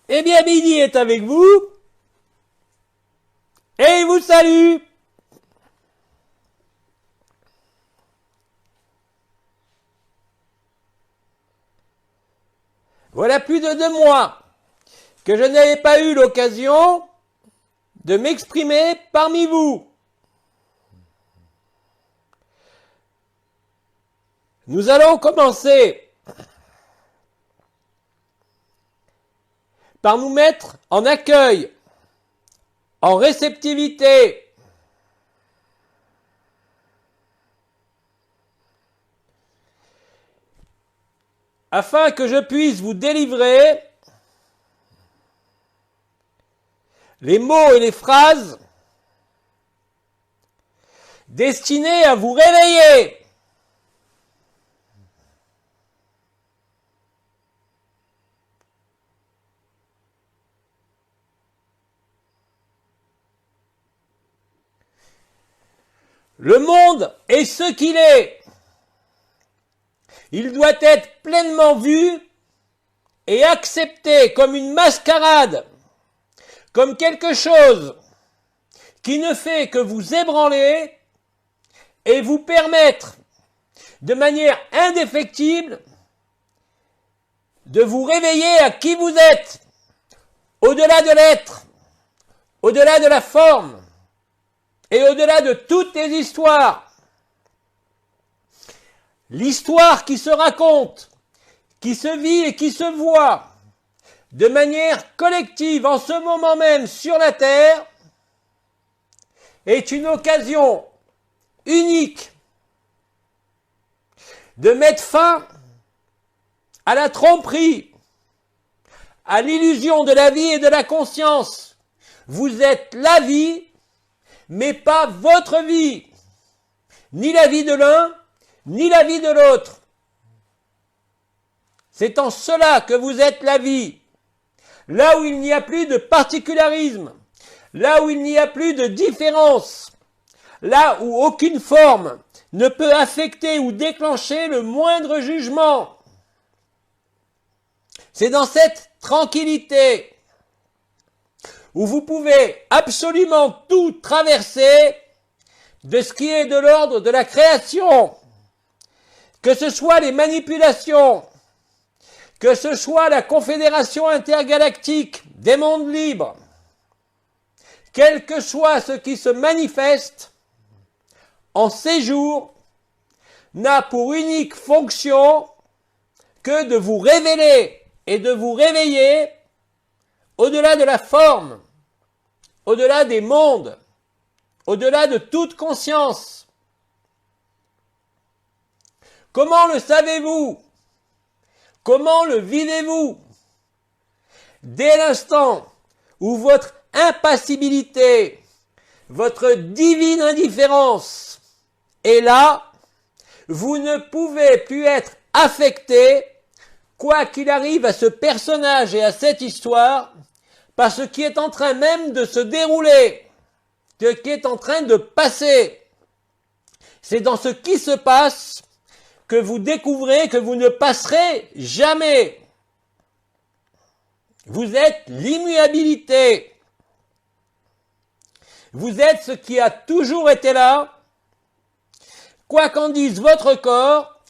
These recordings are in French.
Eh bien, Midi est avec vous et il vous salue. Voilà plus de 2 mois que je n'avais pas eu l'occasion de m'exprimer parmi vous. Nous allons commencer par nous mettre en accueil, en réceptivité, afin que je puisse vous délivrer les mots et les phrases destinés à vous réveiller. Le monde est ce qu'il est. Il doit être pleinement vu et accepté comme une mascarade, comme quelque chose qui ne fait que vous ébranler et vous permettre de manière indéfectible de vous réveiller à qui vous êtes, au-delà de l'être, au-delà de la forme et au-delà de toutes les histoires. L'histoire qui se raconte, qui se vit et qui se voit de manière collective en ce moment même sur la Terre est une occasion unique de mettre fin à la tromperie, à l'illusion de la vie et de la conscience. Vous êtes la vie, mais pas votre vie, ni la vie de l'un, ni la vie de l'autre. C'est en cela que vous êtes la vie, là où il n'y a plus de particularisme, là où il n'y a plus de différence, là où aucune forme ne peut affecter ou déclencher le moindre jugement. C'est dans cette tranquillité où vous pouvez absolument tout traverser de ce qui est de l'ordre de la création, que ce soit les manipulations, que ce soit la Confédération intergalactique des mondes libres, quel que soit ce qui se manifeste en ces jours, n'a pour unique fonction que de vous révéler et de vous réveiller au-delà de la forme, au-delà des mondes, au-delà de toute conscience. Comment le savez-vous? Comment le vivez-vous? Dès l'instant où votre impassibilité, votre divine indifférence est là, vous ne pouvez plus être affecté, quoi qu'il arrive à ce personnage et à cette histoire, par ce qui est en train même de se dérouler, ce qui est en train de passer. C'est dans ce qui se passe que vous découvrez que vous ne passerez jamais. Vous êtes l'immuabilité. Vous êtes ce qui a toujours été là, quoi qu'en dise votre corps,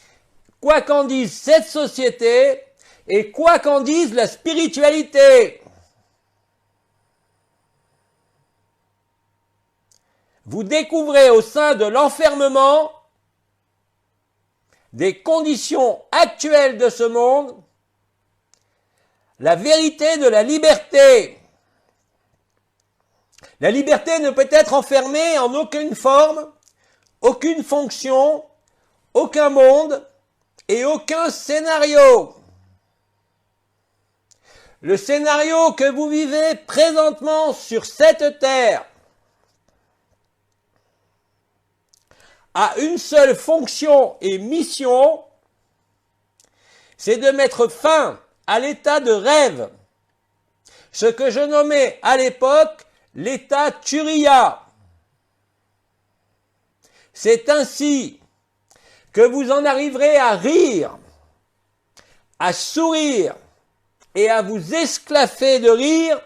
quoi qu'en dise cette société, et quoi qu'en dise la spiritualité. Vous découvrez au sein de l'enfermement des conditions actuelles de ce monde la vérité de la liberté. La liberté ne peut être enfermée en aucune forme, aucune fonction, aucun monde et aucun scénario. Le scénario que vous vivez présentement sur cette terre a une seule fonction et mission, c'est de mettre fin à l'état de rêve, ce que je nommais à l'époque l'état Turiya. C'est ainsi que vous en arriverez à rire, à sourire, et à vous esclaffer de rire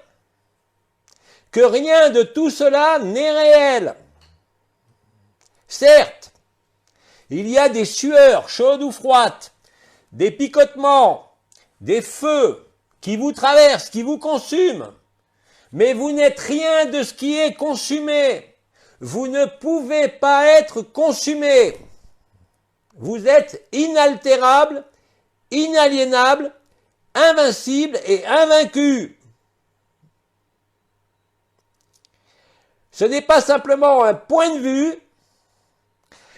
que rien de tout cela n'est réel. Certes, il y a des sueurs chaudes ou froides, des picotements, des feux qui vous traversent, qui vous consument, mais vous n'êtes rien de ce qui est consumé. Vous ne pouvez pas être consumé. Vous êtes inaltérable, inaliénable, invincible et invaincu. Ce n'est pas simplement un point de vue,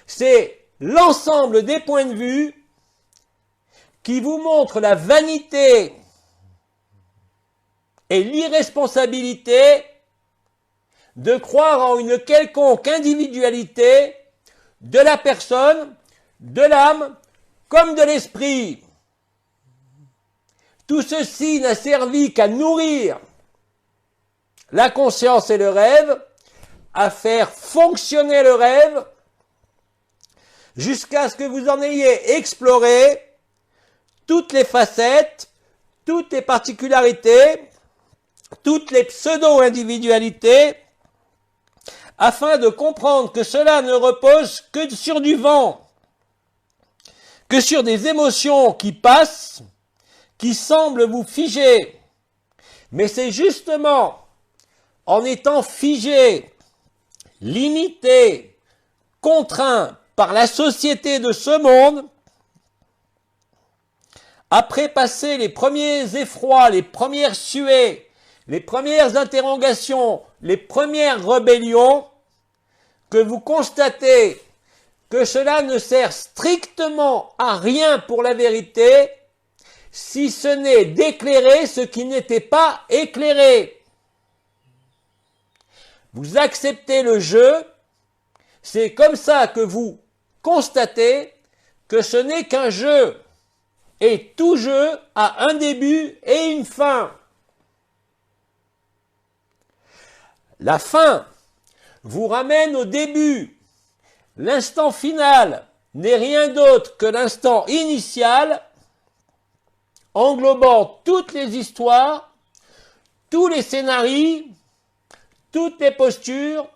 c'est l'ensemble des points de vue qui vous montrent la vanité et l'irresponsabilité de croire en une quelconque individualité de la personne, de l'âme, comme de l'esprit. Tout ceci n'a servi qu'à nourrir la conscience et le rêve, à faire fonctionner le rêve, jusqu'à ce que vous en ayez exploré toutes les facettes, toutes les particularités, toutes les pseudo-individualités, afin de comprendre que cela ne repose que sur du vent, que sur des émotions qui passent, qui semblent vous figer. Mais c'est justement en étant figé, limité, contraint par la société de ce monde, après passer les premiers effrois, les premières suées, les premières interrogations, les premières rébellions, que vous constatez que cela ne sert strictement à rien pour la vérité, si ce n'est d'éclairer ce qui n'était pas éclairé. Vous acceptez le jeu, c'est comme ça que vous constatez que ce n'est qu'un jeu, et tout jeu a un début et une fin. La fin vous ramène au début. L'instant final n'est rien d'autre que l'instant initial, englobant toutes les histoires, tous les scénarios, toutes les postures,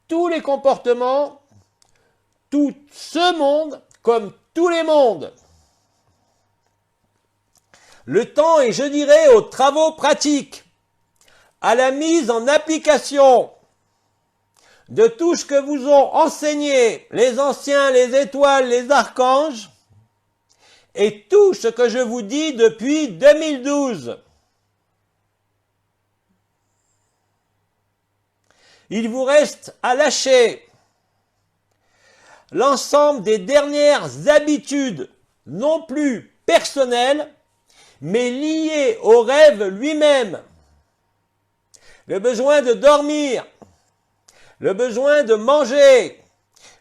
tous les comportements, tout ce monde comme tous les mondes. Le temps est, je dirais, aux travaux pratiques, à la mise en application de tout ce que vous ont enseigné les anciens, les étoiles, les archanges, et tout ce que je vous dis depuis 2012. Il vous reste à lâcher l'ensemble des dernières habitudes, non plus personnelles, mais liées au rêve lui-même. Le besoin de dormir, le besoin de manger,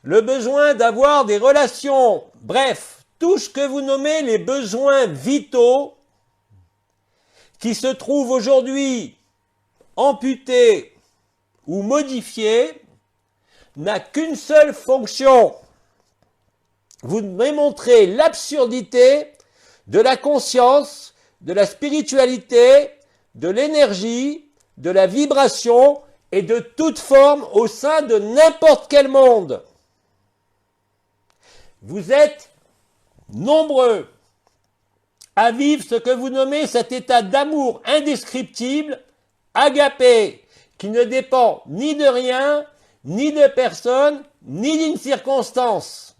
le besoin d'avoir des relations, bref, tout ce que vous nommez les besoins vitaux qui se trouvent aujourd'hui amputés ou modifiés, n'a qu'une seule fonction. Vous démontrez l'absurdité de la conscience, de la spiritualité, de l'énergie, de la vibration et de toute forme au sein de n'importe quel monde. Vous êtes nombreux à vivre ce que vous nommez cet état d'amour indescriptible, agapé, qui ne dépend ni de rien, ni de personne, ni d'une circonstance.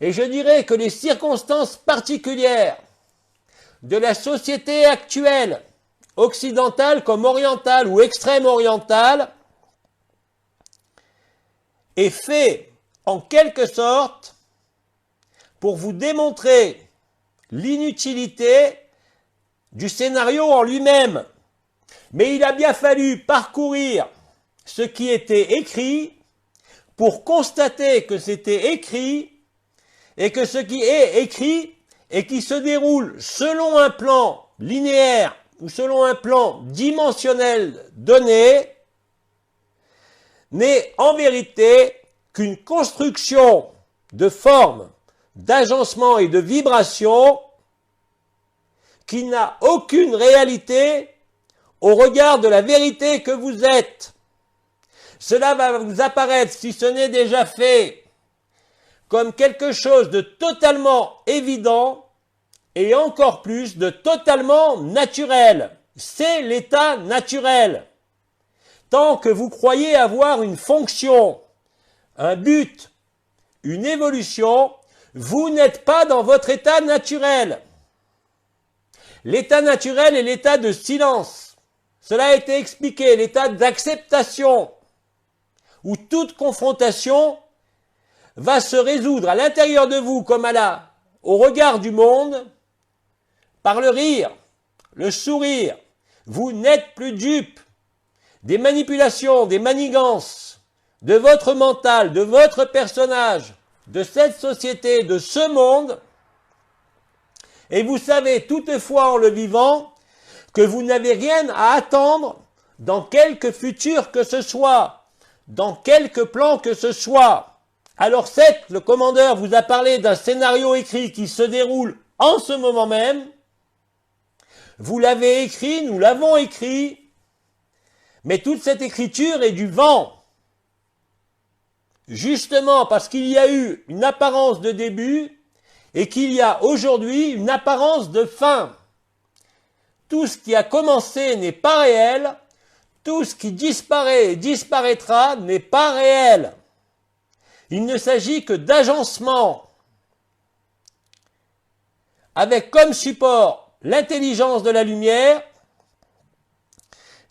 Et je dirais que les circonstances particulières de la société actuelle, occidentale comme orientale ou extrême orientale, est fait en quelque sorte pour vous démontrer l'inutilité du scénario en lui-même. Mais il a bien fallu parcourir ce qui était écrit pour constater que c'était écrit et que ce qui est écrit et qui se déroule selon un plan linéaire ou selon un plan dimensionnel donné n'est en vérité qu'une construction de forme, d'agencement et de vibration qui n'a aucune réalité au regard de la vérité que vous êtes. Cela va vous apparaître, si ce n'est déjà fait, comme quelque chose de totalement évident et encore plus de totalement naturel. C'est l'état naturel. Tant que vous croyez avoir une fonction, un but, une évolution, vous n'êtes pas dans votre état naturel. L'état naturel est l'état de silence. Cela a été expliqué, l'état d'acceptation, où toute confrontation va se résoudre à l'intérieur de vous comme au regard du monde, par le rire, le sourire. Vous n'êtes plus dupe des manipulations, des manigances, de votre mental, de votre personnage, de cette société, de ce monde. Et vous savez toutefois en le vivant que vous n'avez rien à attendre dans quelque futur que ce soit, dans quelque plan que ce soit. Alors certes, le commandeur vous a parlé d'un scénario écrit qui se déroule en ce moment même. Vous l'avez écrit, nous l'avons écrit, mais toute cette écriture est du vent. Justement parce qu'il y a eu une apparence de début et qu'il y a aujourd'hui une apparence de fin. Tout ce qui a commencé n'est pas réel, tout ce qui disparaît et disparaîtra n'est pas réel. Il ne s'agit que d'agencement, avec comme support l'intelligence de la lumière,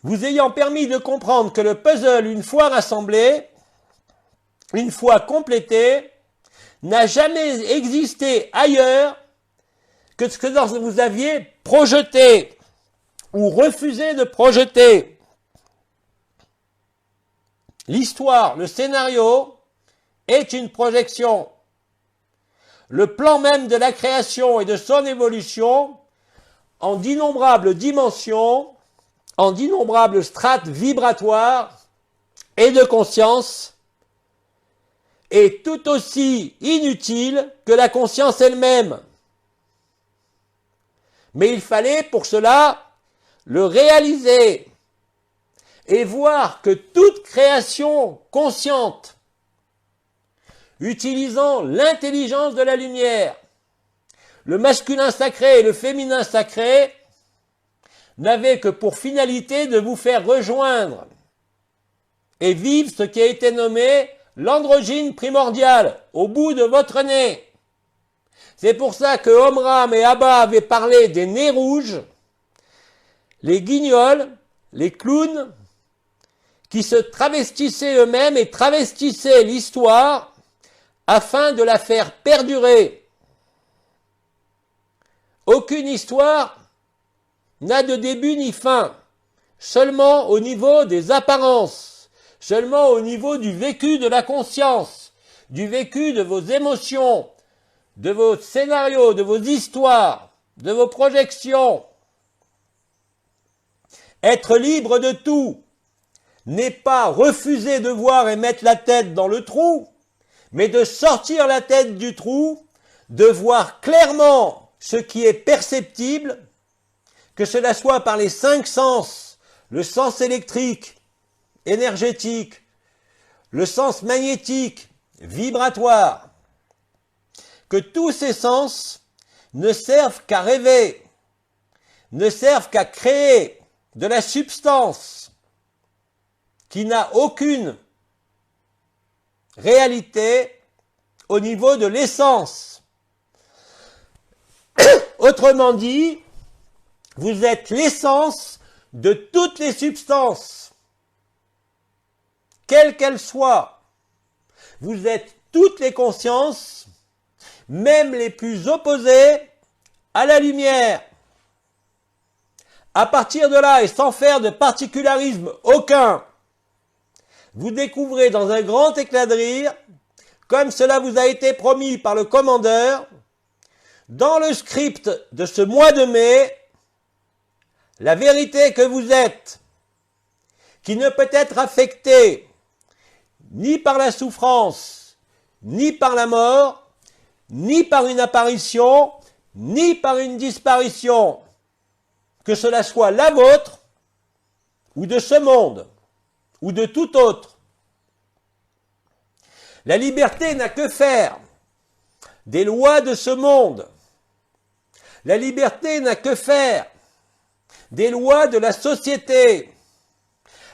vous ayant permis de comprendre que le puzzle, une fois rassemblé, une fois complété, n'a jamais existé ailleurs que ce que vous aviez projeté ou refusé de projeter. L'histoire, le scénario, est une projection. Le plan même de la création et de son évolution, en d'innombrables dimensions, en d'innombrables strates vibratoires et de conscience, est tout aussi inutile que la conscience elle-même. Mais il fallait pour cela le réaliser et voir que toute création consciente, utilisant l'intelligence de la lumière, le masculin sacré et le féminin sacré, n'avait que pour finalité de vous faire rejoindre et vivre ce qui a été nommé l'androgyne primordial au bout de votre nez. C'est pour ça que Omram et Abba avaient parlé des nez rouges, les guignols, les clowns, qui se travestissaient eux-mêmes et travestissaient l'histoire afin de la faire perdurer. Aucune histoire n'a de début ni fin, seulement au niveau des apparences, seulement au niveau du vécu de la conscience, du vécu de vos émotions, de vos scénarios, de vos histoires, de vos projections. Être libre de tout n'est pas refuser de voir et mettre la tête dans le trou, mais de sortir la tête du trou, de voir clairement ce qui est perceptible, que cela soit par les 5 sens, le sens électrique, énergétique, le sens magnétique, vibratoire, que tous ces sens ne servent qu'à rêver, ne servent qu'à créer de la substance qui n'a aucune réalité au niveau de l'essence. Autrement dit, vous êtes l'essence de toutes les substances, quelles qu'elles soient. Vous êtes toutes les consciences, même les plus opposées à la lumière. À partir de là, et sans faire de particularisme aucun, vous découvrez dans un grand éclat de rire, comme cela vous a été promis par le commandeur, dans le script de ce mois de mai, la vérité que vous êtes, qui ne peut être affectée ni par la souffrance, ni par la mort, ni par une apparition, ni par une disparition, que cela soit la vôtre, ou de ce monde, ou de tout autre. La liberté n'a que faire des lois de ce monde. La liberté n'a que faire des lois de la société.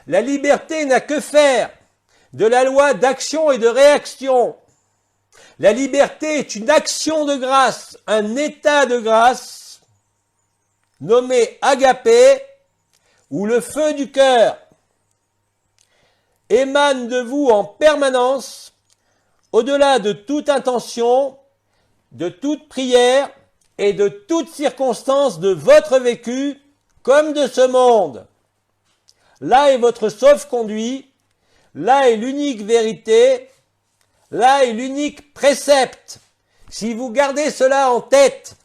La liberté n'a que faire de la loi d'action et de réaction. La liberté est une action de grâce, un état de grâce, nommé agapé, où le feu du cœur émane de vous en permanence, au-delà de toute intention, de toute prière et de toute circonstance de votre vécu, comme de ce monde. Là est votre sauf-conduit, là est l'unique vérité, là est l'unique précepte. Si vous gardez cela en tête,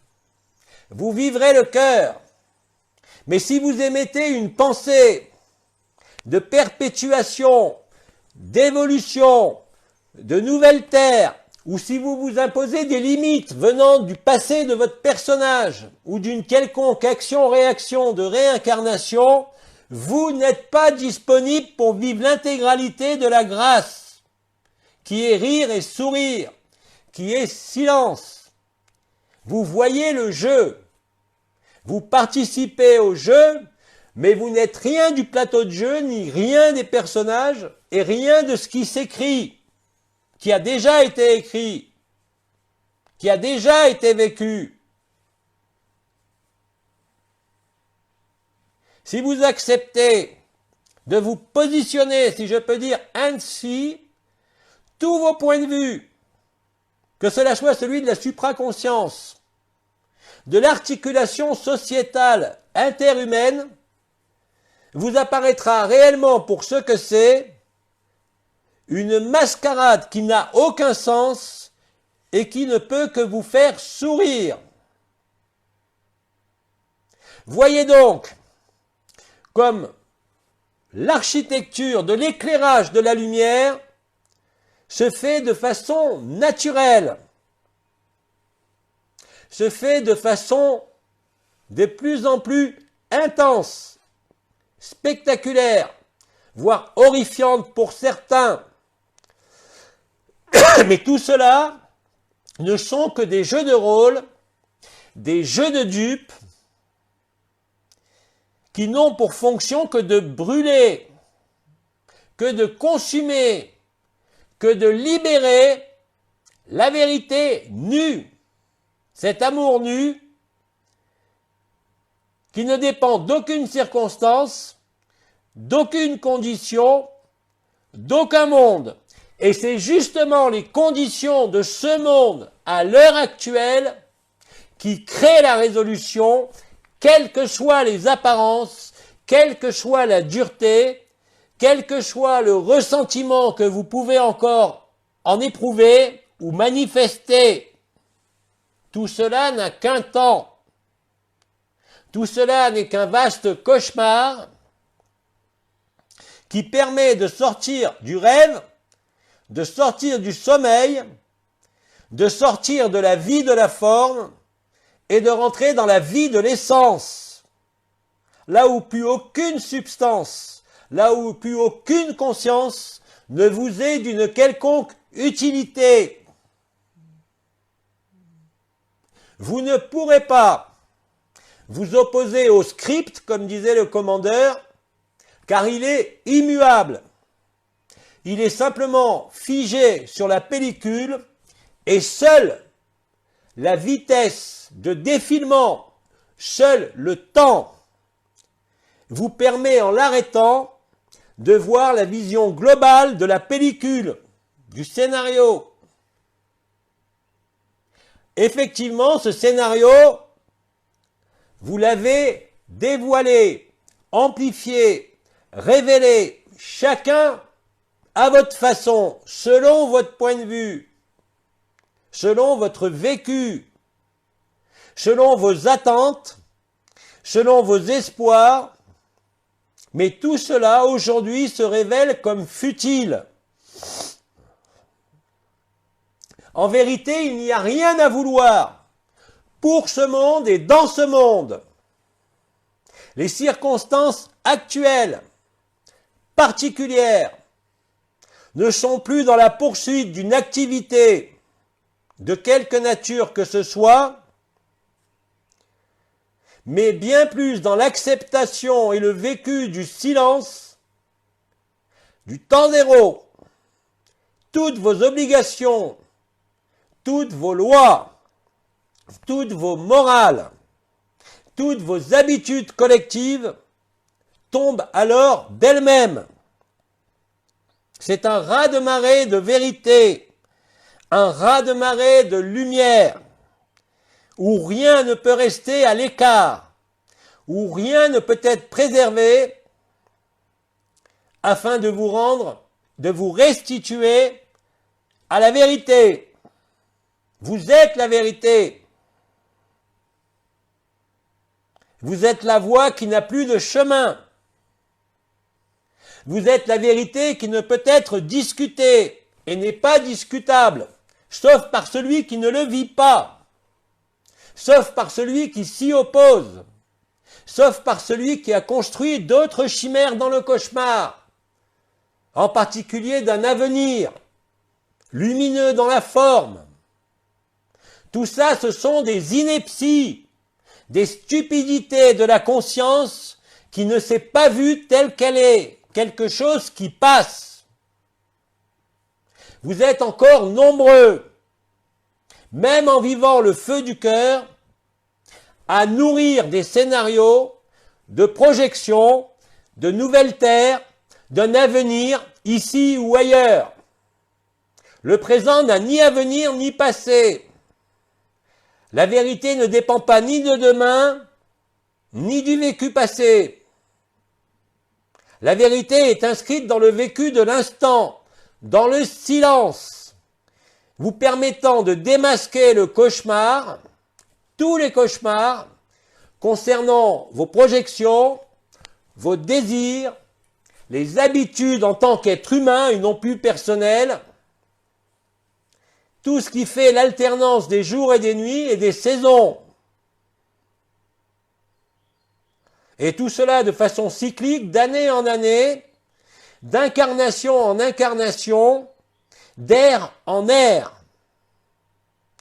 vous vivrez le cœur. Mais si vous émettez une pensée de perpétuation, d'évolution, de nouvelles terres, ou si vous vous imposez des limites venant du passé de votre personnage, ou d'une quelconque action-réaction de réincarnation, vous n'êtes pas disponible pour vivre l'intégralité de la grâce, qui est rire et sourire, qui est silence. Vous voyez le jeu, vous participez au jeu, mais vous n'êtes rien du plateau de jeu, ni rien des personnages, et rien de ce qui s'écrit, qui a déjà été écrit, qui a déjà été vécu. Si vous acceptez de vous positionner, si je peux dire ainsi, tous vos points de vue, que cela soit celui de la supraconscience, de l'articulation sociétale interhumaine, vous apparaîtra réellement pour ce que c'est, une mascarade qui n'a aucun sens et qui ne peut que vous faire sourire. Voyez donc comme l'architecture de l'éclairage de la lumière se fait de façon naturelle, se fait de façon de plus en plus intense, spectaculaire, voire horrifiante pour certains. Mais tout cela ne sont que des jeux de rôle, des jeux de dupes, qui n'ont pour fonction que de brûler, que de consumer, que de libérer la vérité nue, cet amour nu, qui ne dépend d'aucune circonstance, d'aucune condition, d'aucun monde. Et c'est justement les conditions de ce monde à l'heure actuelle qui créent la résolution, quelles que soient les apparences, quelle que soit la dureté, quel que soit le ressentiment que vous pouvez encore en éprouver ou manifester. Tout cela n'a qu'un temps. Tout cela n'est qu'un vaste cauchemar qui permet de sortir du rêve, de sortir du sommeil, de sortir de la vie de la forme et de rentrer dans la vie de l'essence, là où plus aucune substance, là où plus aucune conscience ne vous est d'une quelconque utilité. Vous ne pourrez pas vous opposer au script, comme disait le commandeur, car il est immuable. Il est simplement figé sur la pellicule et seule la vitesse de défilement, seul le temps vous permet en l'arrêtant de voir la vision globale de la pellicule, du scénario. Effectivement, ce scénario, vous l'avez dévoilé, amplifié, révélé, chacun à votre façon, selon votre point de vue, selon votre vécu, selon vos attentes, selon vos espoirs, mais tout cela aujourd'hui se révèle comme futile. En vérité, il n'y a rien à vouloir pour ce monde et dans ce monde. Les circonstances actuelles, particulières, ne sont plus dans la poursuite d'une activité de quelque nature que ce soit, mais bien plus dans l'acceptation et le vécu du silence, du temps zéro. Toutes vos obligations, toutes vos lois, toutes vos morales, toutes vos habitudes collectives tombent alors d'elles-mêmes. C'est un raz-de-marée de vérité, un raz-de-marée de lumière, où rien ne peut rester à l'écart, où rien ne peut être préservé, afin de vous rendre, de vous restituer à la vérité. Vous êtes la vérité. Vous êtes la voie qui n'a plus de chemin. Vous êtes la vérité qui ne peut être discutée et n'est pas discutable, sauf par celui qui ne le vit pas, sauf par celui qui s'y oppose, sauf par celui qui a construit d'autres chimères dans le cauchemar, en particulier d'un avenir lumineux dans la forme. Tout ça, ce sont des inepties, des stupidités de la conscience qui ne s'est pas vue telle qu'elle est, quelque chose qui passe. Vous êtes encore nombreux, même en vivant le feu du cœur, à nourrir des scénarios de projection, de nouvelles terres, d'un avenir ici ou ailleurs. Le présent n'a ni avenir ni passé. La vérité ne dépend pas ni de demain, ni du vécu passé. La vérité est inscrite dans le vécu de l'instant, dans le silence, vous permettant de démasquer le cauchemar, tous les cauchemars, concernant vos projections, vos désirs, les habitudes en tant qu'être humain et non plus personnel, tout ce qui fait l'alternance des jours et des nuits et des saisons. Et tout cela de façon cyclique, d'année en année, d'incarnation en incarnation, d'ère en ère.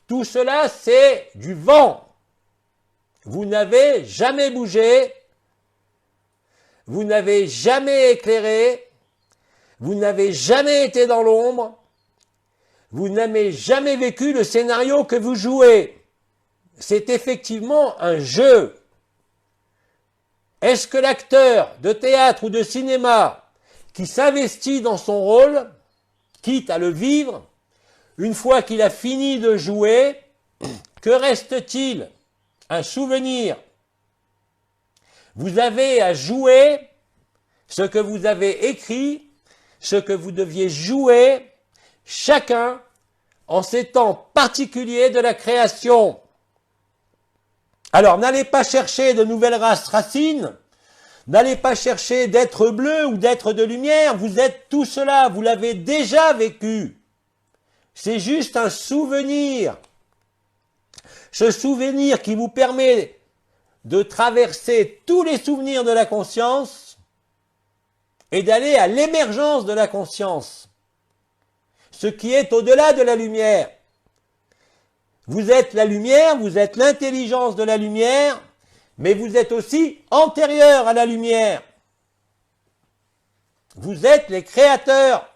Tout cela, c'est du vent. Vous n'avez jamais bougé, vous n'avez jamais éclairé, vous n'avez jamais été dans l'ombre, vous n'avez jamais vécu le scénario que vous jouez. C'est effectivement un jeu. Est-ce que l'acteur de théâtre ou de cinéma qui s'investit dans son rôle, quitte à le vivre, une fois qu'il a fini de jouer, que reste-t-il? Un souvenir. Vous avez à jouer ce que vous avez écrit, ce que vous deviez jouer, chacun en ces temps particuliers de la création. Alors n'allez pas chercher de nouvelles races racines, n'allez pas chercher d'être bleu ou d'être de lumière, vous êtes tout cela, vous l'avez déjà vécu. C'est juste un souvenir. Ce souvenir qui vous permet de traverser tous les souvenirs de la conscience et d'aller à l'émergence de la conscience, ce qui est au-delà de la lumière. Vous êtes la lumière, vous êtes l'intelligence de la lumière, mais vous êtes aussi antérieur à la lumière. Vous êtes les créateurs,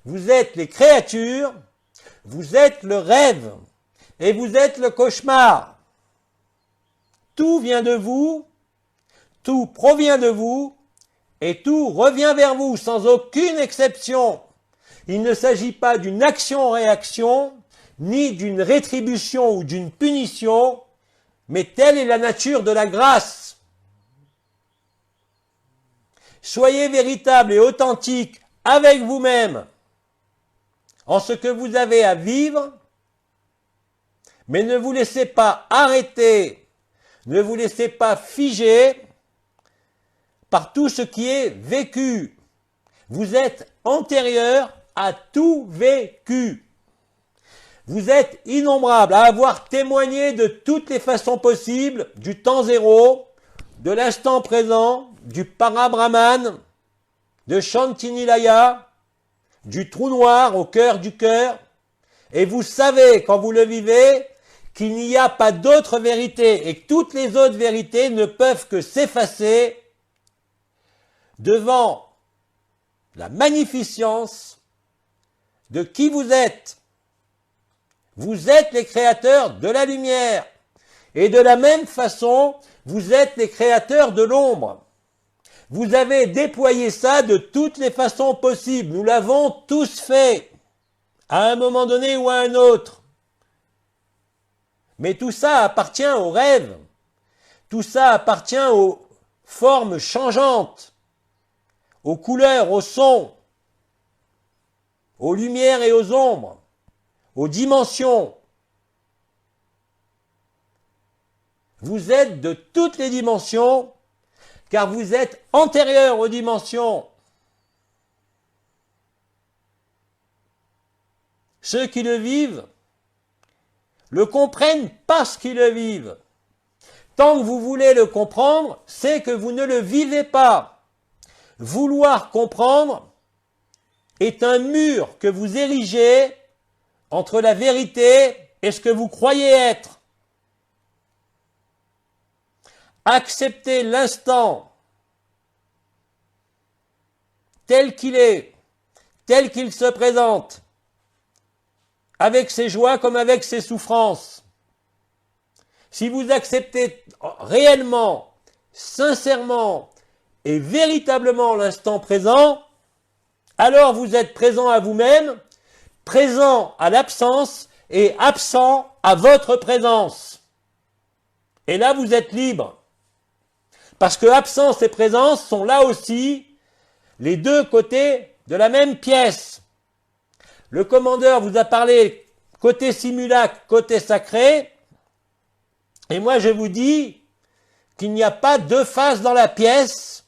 vous êtes les créatures, vous êtes le rêve et vous êtes le cauchemar. Tout vient de vous, tout provient de vous et tout revient vers vous sans aucune exception. Il ne s'agit pas d'une action-réaction, ni d'une rétribution ou d'une punition, mais telle est la nature de la grâce. Soyez véritable et authentique avec vous-même en ce que vous avez à vivre, mais ne vous laissez pas arrêter, ne vous laissez pas figer par tout ce qui est vécu. Vous êtes antérieur à tout vécu. Vous êtes innombrables à avoir témoigné de toutes les façons possibles du temps zéro, de l'instant présent, du Parabrahman, de Shantinilaya, du trou noir au cœur du cœur, et vous savez, quand vous le vivez, qu'il n'y a pas d'autre vérité et que toutes les autres vérités ne peuvent que s'effacer devant la magnificence de qui vous êtes. Vous êtes les créateurs de la lumière. Et de la même façon, vous êtes les créateurs de l'ombre. Vous avez déployé ça de toutes les façons possibles. Nous l'avons tous fait, à un moment donné ou à un autre. Mais tout ça appartient aux rêves. Tout ça appartient aux formes changeantes, aux couleurs, aux sons, aux lumières et aux ombres, aux dimensions. Vous êtes de toutes les dimensions, car vous êtes antérieurs aux dimensions. Ceux qui le vivent le comprennent parce qu'ils le vivent. Tant que vous voulez le comprendre, c'est que vous ne le vivez pas. Vouloir comprendre est un mur que vous érigez entre la vérité et ce que vous croyez être. Acceptez l'instant tel qu'il est, tel qu'il se présente, avec ses joies comme avec ses souffrances. Si vous acceptez réellement, sincèrement et véritablement l'instant présent, alors vous êtes présent à vous-même, présent à l'absence et absent à votre présence. Et là, vous êtes libre. Parce que absence et présence sont là aussi les deux côtés de la même pièce. Le commandeur vous a parlé côté simulacre, côté sacré, et moi je vous dis qu'il n'y a pas deux faces dans la pièce,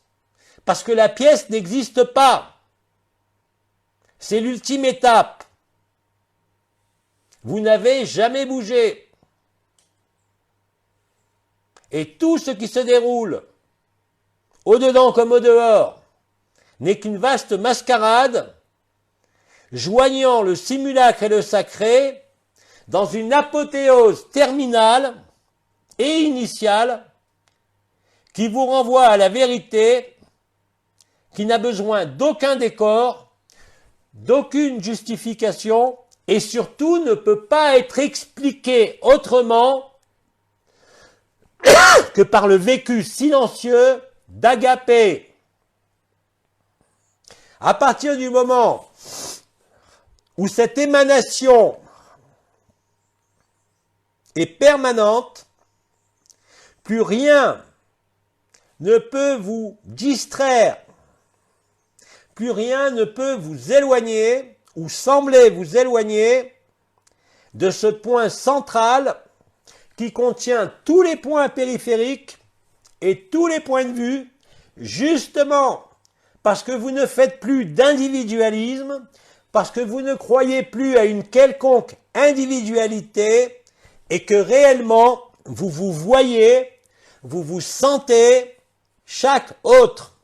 parce que la pièce n'existe pas. C'est l'ultime étape. Vous n'avez jamais bougé. Et tout ce qui se déroule, au-dedans comme au-dehors, n'est qu'une vaste mascarade, joignant le simulacre et le sacré dans une apothéose terminale et initiale qui vous renvoie à la vérité, qui n'a besoin d'aucun décor, d'aucune justification et surtout ne peut pas être expliquée autrement que par le vécu silencieux d'Agapé. À partir du moment où cette émanation est permanente, plus rien ne peut vous distraire, plus rien ne peut vous éloigner ou sembler vous éloigner de ce point central qui contient tous les points périphériques et tous les points de vue, justement parce que vous ne faites plus d'individualisme, parce que vous ne croyez plus à une quelconque individualité et que réellement vous vous voyez, vous vous sentez chaque autre,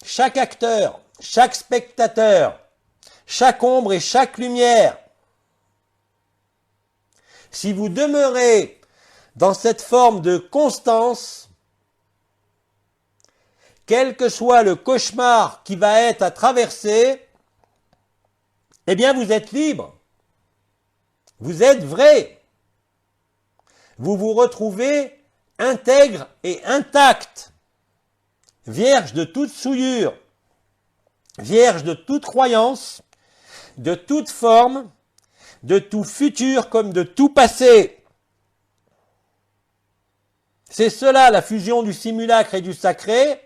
chaque acteur, chaque spectateur, chaque ombre et chaque lumière. Si vous demeurez dans cette forme de constance, quel que soit le cauchemar qui va être à traverser, eh bien vous êtes libre, vous êtes vrai, vous vous retrouvez intègre et intact, vierge de toute souillure, vierge de toute croyance, de toute forme, de tout futur comme de tout passé. C'est cela la fusion du simulacre et du sacré,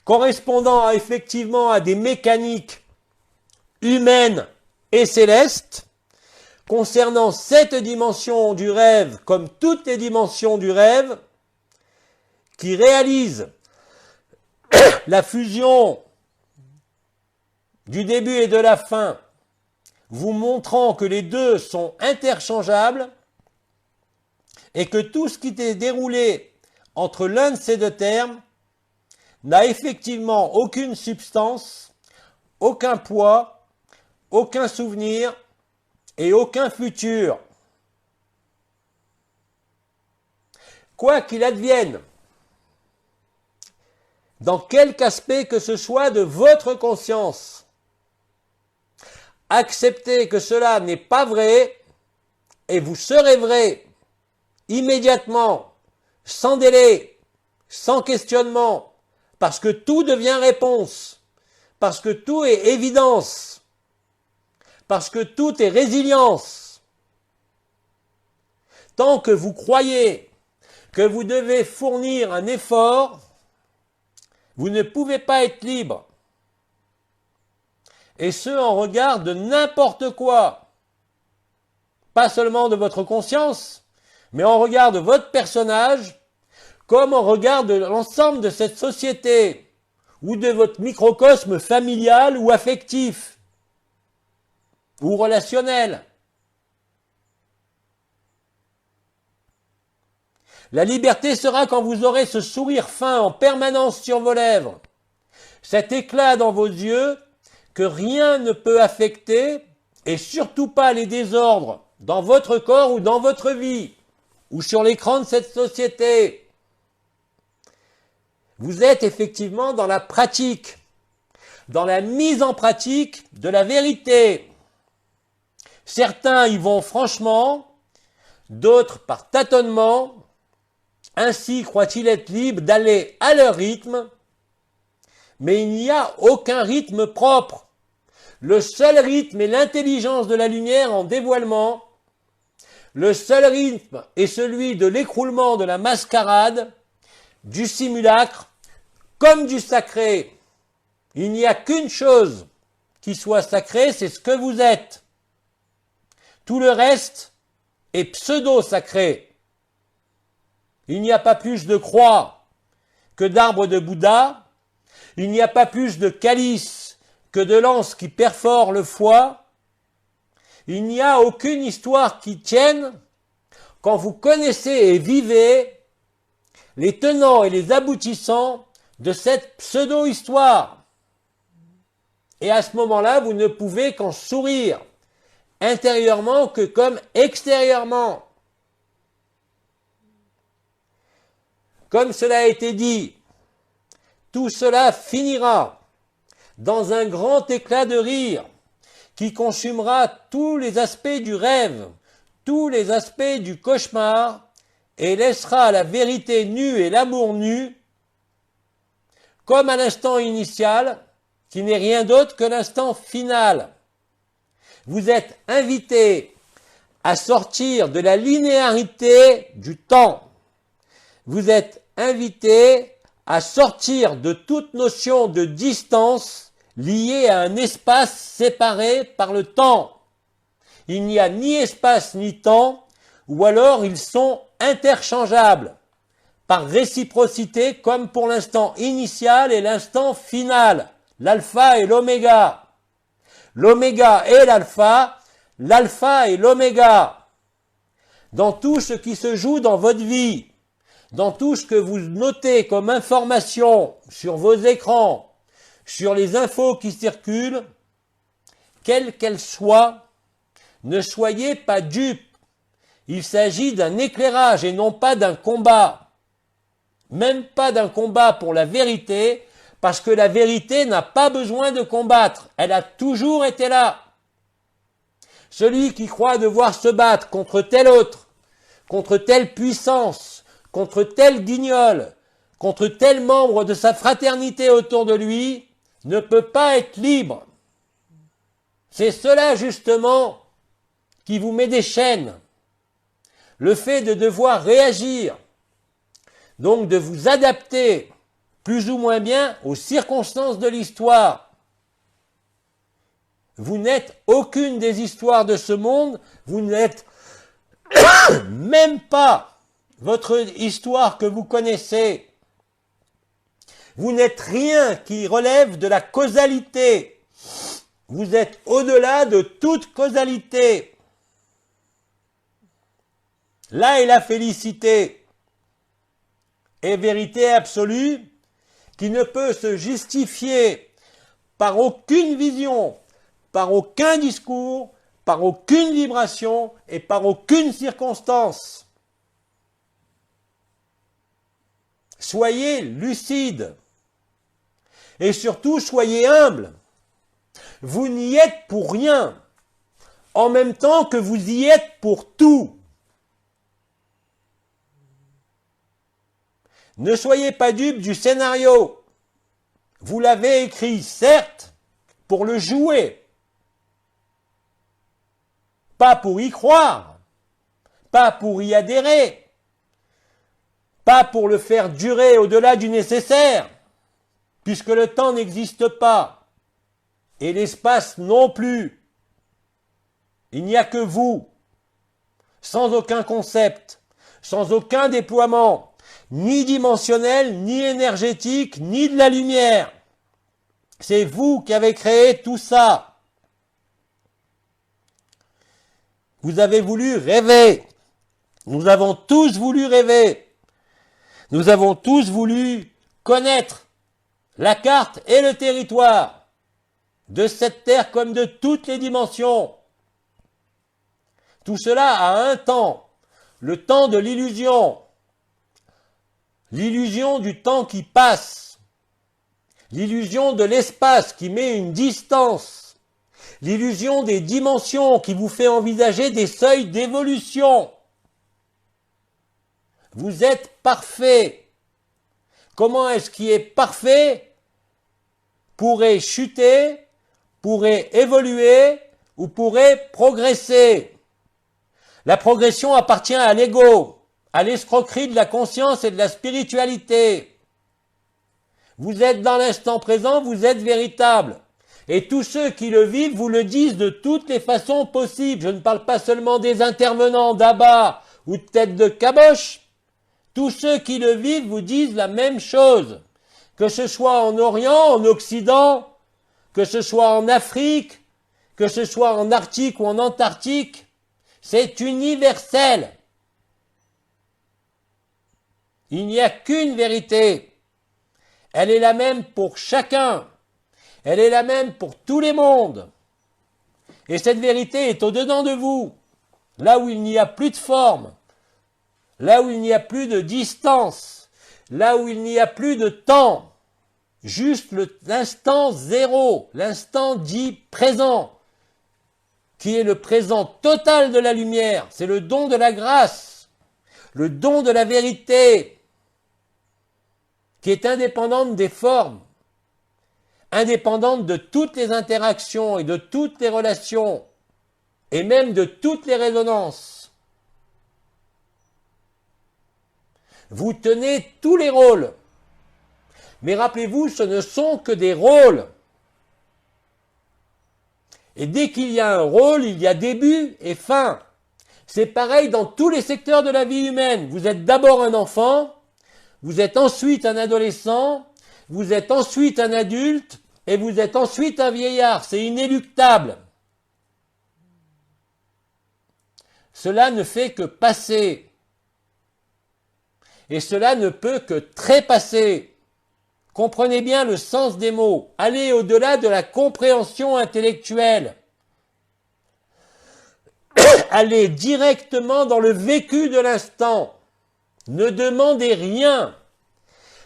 correspondant effectivement à des mécaniques humaines et célestes, concernant cette dimension du rêve comme toutes les dimensions du rêve, qui réalisent la fusion du début et de la fin, vous montrant que les deux sont interchangeables et que tout ce qui s'est déroulé entre l'un de ces deux termes n'a effectivement aucune substance, aucun poids, aucun souvenir et aucun futur. Quoi qu'il advienne, dans quelque aspect que ce soit de votre conscience, acceptez que cela n'est pas vrai et vous serez vrai immédiatement, sans délai, sans questionnement, parce que tout devient réponse, parce que tout est évidence, parce que tout est résilience. Tant que vous croyez que vous devez fournir un effort, vous ne pouvez pas être libre. Et ce, en regard de n'importe quoi. Pas seulement de votre conscience, mais en regard de votre personnage, comme en regard de l'ensemble de cette société, ou de votre microcosme familial ou affectif, ou relationnel. La liberté sera quand vous aurez ce sourire fin en permanence sur vos lèvres, cet éclat dans vos yeux que rien ne peut affecter, et surtout pas les désordres dans votre corps ou dans votre vie, ou sur l'écran de cette société. Vous êtes effectivement dans la pratique, dans la mise en pratique de la vérité. Certains y vont franchement, d'autres par tâtonnement. Ainsi croient-ils être libres d'aller à leur rythme, mais il n'y a aucun rythme propre. Le seul rythme est l'intelligence de la lumière en dévoilement. Le seul rythme est celui de l'écroulement de la mascarade, du simulacre, comme du sacré. Il n'y a qu'une chose qui soit sacrée, c'est ce que vous êtes. Tout le reste est pseudo-sacré. Il n'y a pas plus de croix que d'arbres de Bouddha. Il n'y a pas plus de calice que de lance qui perfore le foie. Il n'y a aucune histoire qui tienne quand vous connaissez et vivez les tenants et les aboutissants de cette pseudo-histoire. Et à ce moment-là, vous ne pouvez qu'en sourire, intérieurement que comme extérieurement. Comme cela a été dit, tout cela finira dans un grand éclat de rire qui consumera tous les aspects du rêve, tous les aspects du cauchemar et laissera la vérité nue et l'amour nu comme à l'instant initial qui n'est rien d'autre que l'instant final. Vous êtes invités à sortir de la linéarité du temps. Vous êtes invités à sortir de toute notion de distance liée à un espace séparé par le temps. Il n'y a ni espace ni temps, ou alors ils sont interchangeables, par réciprocité comme pour l'instant initial et l'instant final, l'alpha et l'oméga. L'oméga et l'alpha et l'oméga. Dans tout ce qui se joue dans votre vie, dans tout ce que vous notez comme information sur vos écrans, sur les infos qui circulent, quelles qu'elles soient, ne soyez pas dupes. Il s'agit d'un éclairage et non pas d'un combat. Même pas d'un combat pour la vérité, parce que la vérité n'a pas besoin de combattre. Elle a toujours été là. Celui qui croit devoir se battre contre tel autre, contre telle puissance, contre tel guignol, contre tel membre de sa fraternité autour de lui, ne peut pas être libre. C'est cela justement qui vous met des chaînes. Le fait de devoir réagir, donc de vous adapter plus ou moins bien aux circonstances de l'histoire. Vous n'êtes aucune des histoires de ce monde, vous n'êtes même pas votre histoire que vous connaissez. Vous n'êtes rien qui relève de la causalité. Vous êtes au-delà de toute causalité. Là est la félicité. et vérité absolue qui ne peut se justifier par aucune vision, par aucun discours, par aucune vibration et par aucune circonstance. Soyez lucide et surtout soyez humble. Vous n'y êtes pour rien, en même temps que vous y êtes pour tout. Ne soyez pas dupe du scénario. Vous l'avez écrit, certes, pour le jouer, pas pour y croire, pas pour y adhérer, pas pour le faire durer au-delà du nécessaire, puisque le temps n'existe pas, et l'espace non plus. Il n'y a que vous, sans aucun concept, sans aucun déploiement, ni dimensionnel, ni énergétique, ni de la lumière. C'est vous qui avez créé tout ça. Vous avez voulu rêver. Nous avons tous voulu rêver. Nous avons tous voulu connaître la carte et le territoire de cette terre comme de toutes les dimensions. Tout cela a un temps, le temps de l'illusion du temps qui passe, l'illusion de l'espace qui met une distance, l'illusion des dimensions qui vous fait envisager des seuils d'évolution. Vous êtes parfait. Comment est-ce qui est parfait pourrait chuter, pourrait évoluer ou pourrait progresser? La progression appartient à l'ego, à l'escroquerie de la conscience et de la spiritualité. Vous êtes dans l'instant présent, vous êtes véritable. Et tous ceux qui le vivent vous le disent de toutes les façons possibles. Je ne parle pas seulement des intervenants d'Abba ou de tête de caboche. Tous ceux qui le vivent vous disent la même chose. Que ce soit en Orient, en Occident, que ce soit en Afrique, que ce soit en Arctique ou en Antarctique, c'est universel. Il n'y a qu'une vérité. Elle est la même pour chacun. Elle est la même pour tous les mondes. Et cette vérité est au-dedans de vous, là où il n'y a plus de forme, là où il n'y a plus de distance, là où il n'y a plus de temps, juste l'instant zéro, l'instant dit présent, qui est le présent total de la lumière, c'est le don de la grâce, le don de la vérité, qui est indépendante des formes, indépendante de toutes les interactions et de toutes les relations, et même de toutes les résonances. Vous tenez tous les rôles, mais rappelez-vous, ce ne sont que des rôles. Et dès qu'il y a un rôle, il y a début et fin. C'est pareil dans tous les secteurs de la vie humaine. Vous êtes d'abord un enfant, vous êtes ensuite un adolescent, vous êtes ensuite un adulte et vous êtes ensuite un vieillard. C'est inéluctable. Cela ne fait que passer. Et cela ne peut que trépasser. Comprenez bien le sens des mots. Allez au-delà de la compréhension intellectuelle. Allez directement dans le vécu de l'instant. Ne demandez rien.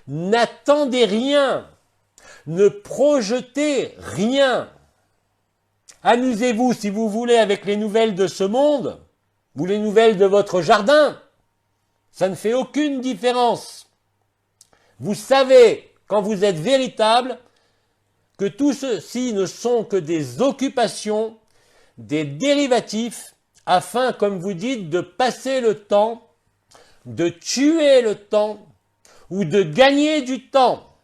N'attendez rien. Ne projetez rien. Amusez-vous, si vous voulez, avec les nouvelles de ce monde, ou les nouvelles de votre jardin. Ça ne fait aucune différence. Vous savez, quand vous êtes véritable, que tout ceci ne sont que des occupations, des dérivatifs, afin, comme vous dites, de passer le temps, de tuer le temps, ou de gagner du temps.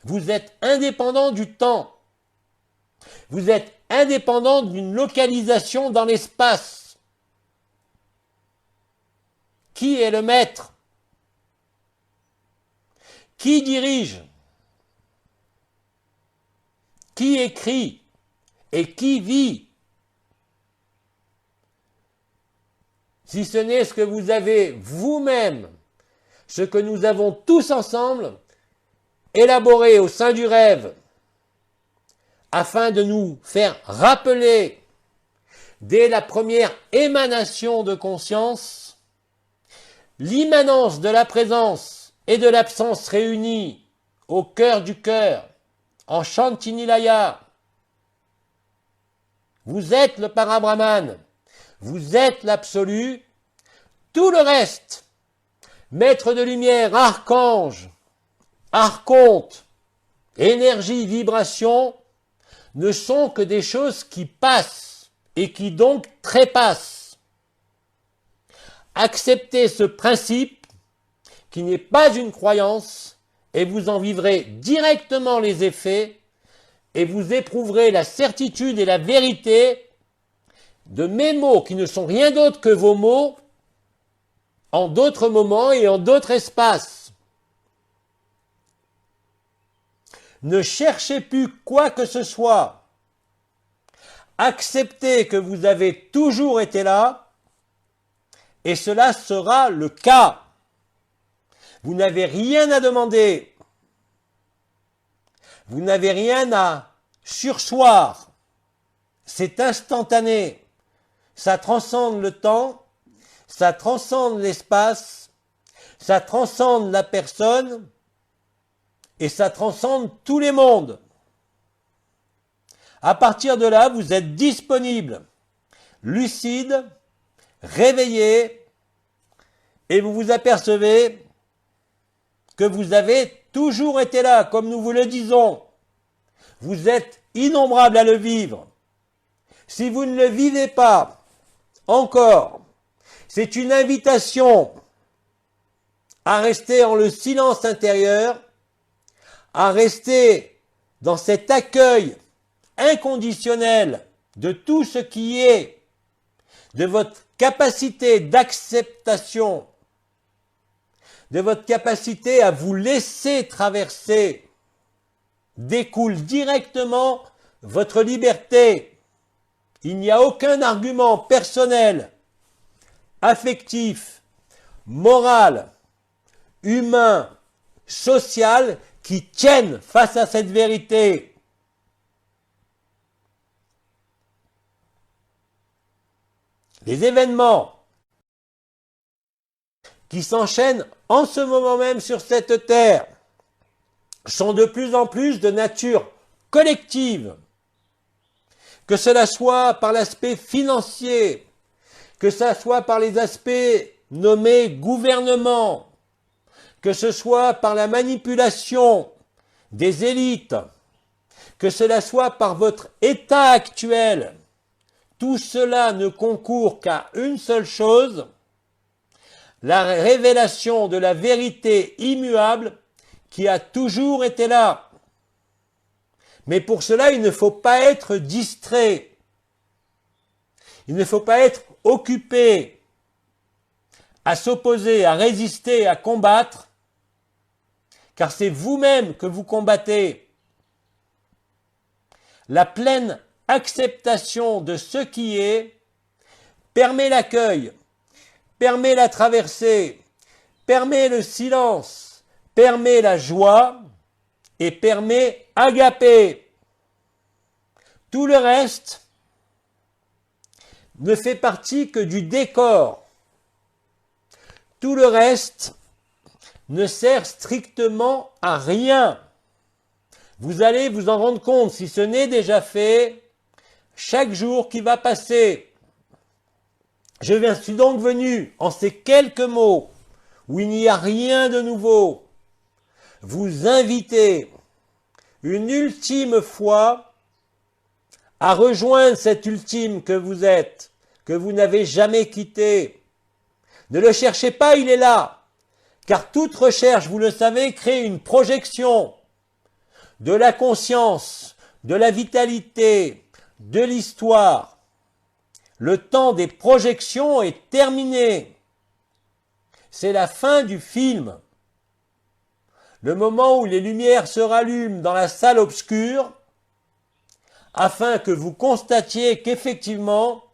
Vous êtes indépendant du temps. Vous êtes indépendant d'une localisation dans l'espace. Qui est le maître? Qui dirige? Qui écrit? Et qui vit? si ce n'est ce que vous avez vous-même, ce que nous avons tous ensemble élaboré au sein du rêve, afin de nous faire rappeler, dès la première émanation de conscience, l'immanence de la présence et de l'absence réunies au cœur du cœur, en Shantinilaya. Vous êtes le Parabrahman, vous êtes l'absolu, tout le reste, maître de lumière, archange, archonte, énergie, vibration, ne sont que des choses qui passent et qui donc trépassent. Acceptez ce principe qui n'est pas une croyance et vous en vivrez directement les effets et vous éprouverez la certitude et la vérité de mes mots qui ne sont rien d'autre que vos mots en d'autres moments et en d'autres espaces. Ne cherchez plus quoi que ce soit. Acceptez que vous avez toujours été là et cela sera le cas. Vous n'avez rien à demander. Vous n'avez rien à surseoir. C'est instantané. Ça transcende le temps, ça transcende l'espace, ça transcende la personne et ça transcende tous les mondes. À partir de là, vous êtes disponible, lucide, réveillé et vous vous apercevez que vous avez toujours été là, comme nous vous le disons. Vous êtes innombrables à le vivre. Si vous ne le vivez pas encore, c'est une invitation à rester en le silence intérieur, à rester dans cet accueil inconditionnel de tout ce qui est, de votre capacité d'acceptation, de votre capacité à vous laisser traverser, découle directement votre liberté. Il n'y a aucun argument personnel, affectif, moral, humain, social qui tienne face à cette vérité. Les événements qui s'enchaînent en ce moment même sur cette terre sont de plus en plus de nature collective. Que cela soit par l'aspect financier, que ça soit par les aspects nommés gouvernement, que ce soit par la manipulation des élites, que cela soit par votre état actuel, tout cela ne concourt qu'à une seule chose, la révélation de la vérité immuable qui a toujours été là. Mais pour cela, il ne faut pas être distrait. Il ne faut pas être occupé à s'opposer, à résister, à combattre, car c'est vous-même que vous combattez. La pleine acceptation de ce qui est permet l'accueil, permet la traversée, permet le silence, permet la joie et permet agapé. Tout le reste ne fait partie que du décor. Tout le reste ne sert strictement à rien. Vous allez vous en rendre compte, si ce n'est déjà fait, chaque jour qui va passer. Je suis donc venu, en ces quelques mots, où il n'y a rien de nouveau, vous inviter une ultime fois à rejoindre cet ultime que vous êtes, que vous n'avez jamais quitté. Ne le cherchez pas, il est là. Car toute recherche, vous le savez, crée une projection de la conscience, de la vitalité, de l'histoire. Le temps des projections est terminé. C'est la fin du film. Le moment où les lumières se rallument dans la salle obscure, afin que vous constatiez qu'effectivement,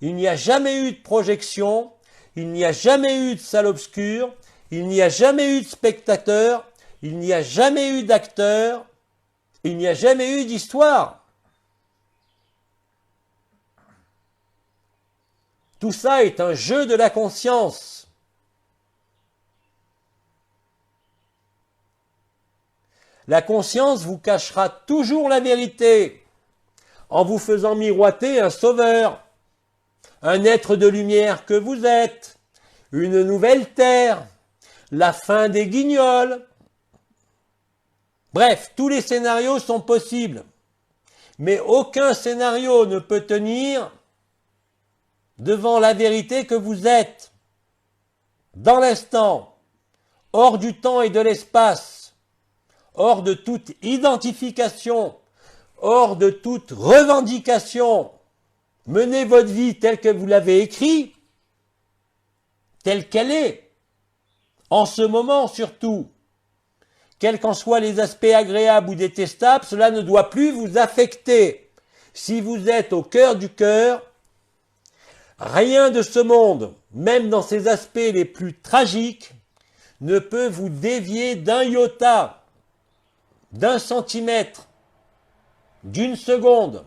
Il n'y a jamais eu de projection, il n'y a jamais eu de salle obscure, il n'y a jamais eu de spectateur, il n'y a jamais eu d'acteur, il n'y a jamais eu d'histoire. Tout ça est un jeu de la conscience. La conscience vous cachera toujours la vérité en vous faisant miroiter un sauveur, un être de lumière que vous êtes, une nouvelle terre, la fin des guignols. Bref, tous les scénarios sont possibles, mais aucun scénario ne peut tenir devant la vérité que vous êtes, dans l'instant, hors du temps et de l'espace, hors de toute identification, hors de toute revendication. Menez votre vie telle que vous l'avez écrite, telle qu'elle est, en ce moment surtout. Quels qu'en soient les aspects agréables ou détestables, cela ne doit plus vous affecter. Si vous êtes au cœur du cœur, rien de ce monde, même dans ses aspects les plus tragiques, ne peut vous dévier d'un iota, d'un centimètre, d'une seconde.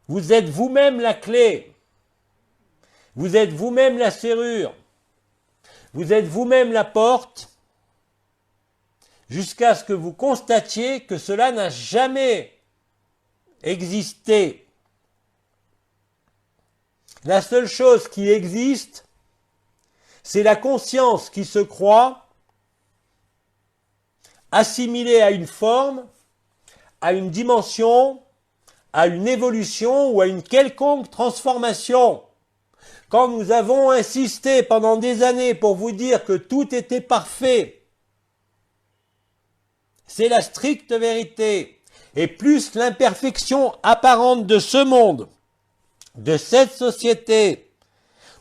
Vous êtes vous-même la clé, vous êtes vous-même la serrure, vous êtes vous-même la porte, jusqu'à ce que vous constatiez que cela n'a jamais existé. La seule chose qui existe, c'est la conscience qui se croit assimilée à une forme, à une dimension, à une évolution ou à une quelconque transformation. Quand nous avons insisté pendant des années pour vous dire que tout était parfait, c'est la stricte vérité. Et plus l'imperfection apparente de ce monde, de cette société,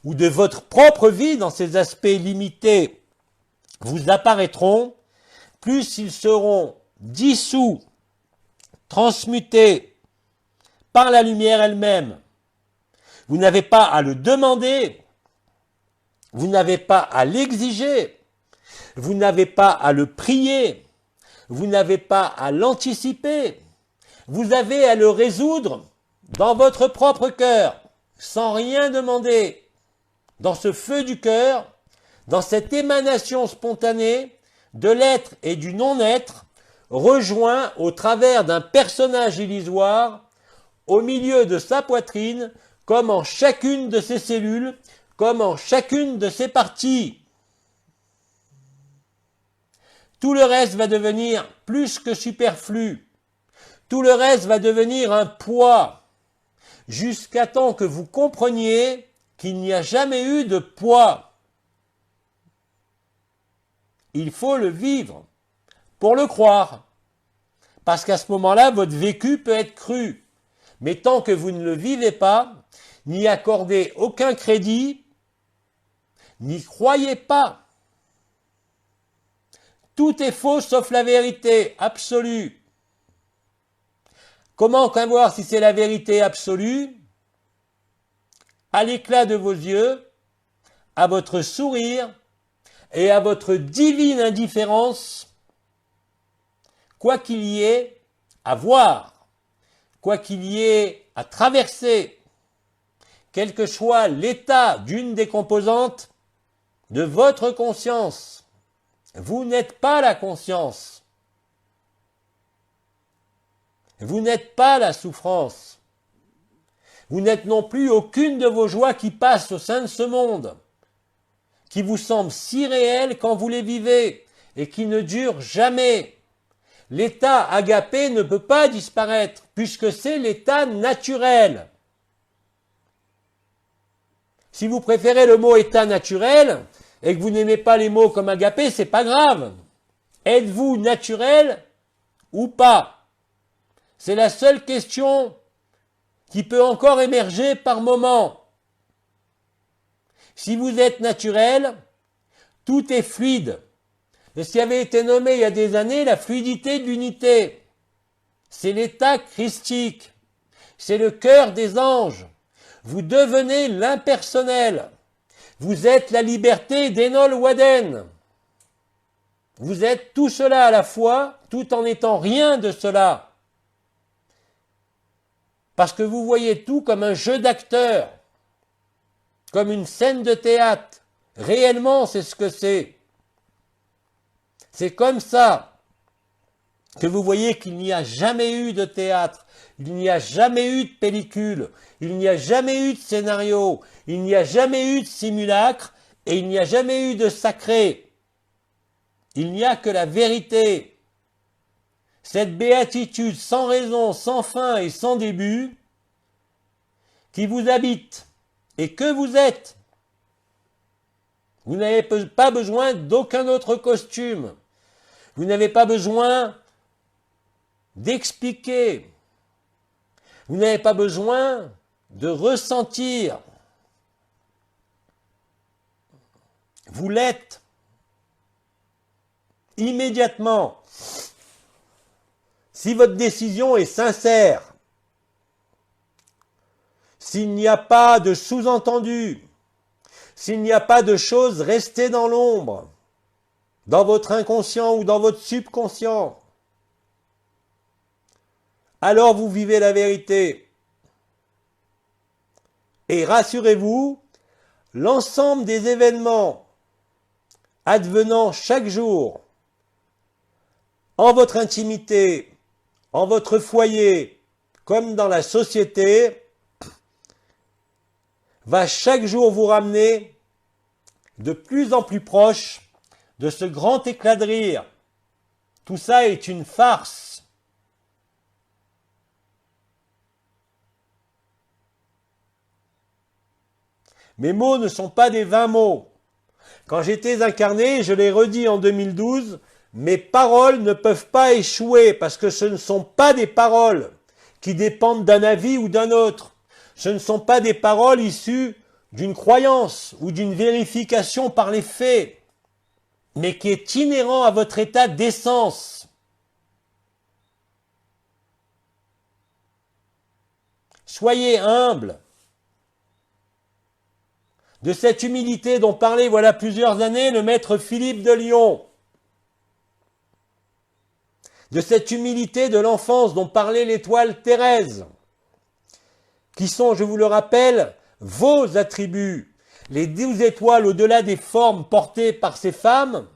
ou de votre propre vie dans ses aspects limités, vous apparaîtront, plus ils seront dissous, transmutés par la lumière elle-même. Vous n'avez pas à le demander, vous n'avez pas à l'exiger, vous n'avez pas à le prier, vous n'avez pas à l'anticiper, vous avez à le résoudre dans votre propre cœur, sans rien demander, dans ce feu du cœur, dans cette émanation spontanée de l'être et du non-être, rejoint au travers d'un personnage illusoire, au milieu de sa poitrine, comme en chacune de ses cellules, comme en chacune de ses parties. Tout le reste va devenir plus que superflu. Tout le reste va devenir un poids, jusqu'à temps que vous compreniez qu'il n'y a jamais eu de poids. Il faut le vivre pour le croire, parce qu'à ce moment-là, votre vécu peut être cru. Mais tant que vous ne le vivez pas, n'y accordez aucun crédit, n'y croyez pas. Tout est faux sauf la vérité absolue. Comment savoir si c'est la vérité absolue? À l'éclat de vos yeux, à votre sourire et à votre divine indifférence, quoi qu'il y ait à voir, quoi qu'il y ait à traverser, quel que soit l'état d'une des composantes de votre conscience. Vous n'êtes pas la conscience. Vous n'êtes pas la souffrance. Vous n'êtes non plus aucune de vos joies qui passent au sein de ce monde, qui vous semblent si réelles quand vous les vivez et qui ne durent jamais. L'état agapé ne peut pas disparaître puisque c'est l'état naturel. Si vous préférez le mot état naturel et que vous n'aimez pas les mots comme agapé, c'est pas grave. Êtes-vous naturel ou pas? C'est la seule question qui peut encore émerger par moment. Si vous êtes naturel, tout est fluide. C'est ce qui avait été nommé il y a des années la fluidité de l'unité. C'est l'état christique. c'est le cœur des anges. Vous devenez l'impersonnel. Vous êtes la liberté d'Enol Waden. Vous êtes tout cela à la fois, tout en n'étant rien de cela. Parce que vous voyez tout comme un jeu d'acteur, comme une scène de théâtre. Réellement, c'est ce que c'est. C'est comme ça que vous voyez qu'il n'y a jamais eu de théâtre, il n'y a jamais eu de pellicule, il n'y a jamais eu de scénario, il n'y a jamais eu de simulacre et il n'y a jamais eu de sacré. Il n'y a que la vérité. Cette béatitude sans raison, sans fin et sans début qui vous habite et que vous êtes. Vous n'avez pas besoin d'aucun autre costume. Vous n'avez pas besoin d'expliquer. Vous n'avez pas besoin de ressentir. Vous l'êtes immédiatement. Si votre décision est sincère, s'il n'y a pas de sous-entendu, s'il n'y a pas de choses restées dans l'ombre, dans votre inconscient ou dans votre subconscient, alors vous vivez la vérité. Et rassurez-vous, l'ensemble des événements advenant chaque jour, en votre intimité, en votre foyer, comme dans la société, va chaque jour vous ramener de plus en plus proche de ce grand éclat de rire. Tout ça est une farce. Mes mots ne sont pas des vains mots. Quand j'étais incarné, je l'ai redit en 2012, mes paroles ne peuvent pas échouer parce que ce ne sont pas des paroles qui dépendent d'un avis ou d'un autre. Ce ne sont pas des paroles issues d'une croyance ou d'une vérification par les faits, mais qui est inhérent à votre état d'essence. Soyez humble. De cette humilité dont parlait voilà plusieurs années le maître Philippe de Lyon. De cette humilité de l'enfance dont parlait l'étoile Thérèse. Qui sont, je vous le rappelle, vos attributs. Les 12 étoiles au-delà des formes portées par ces femmes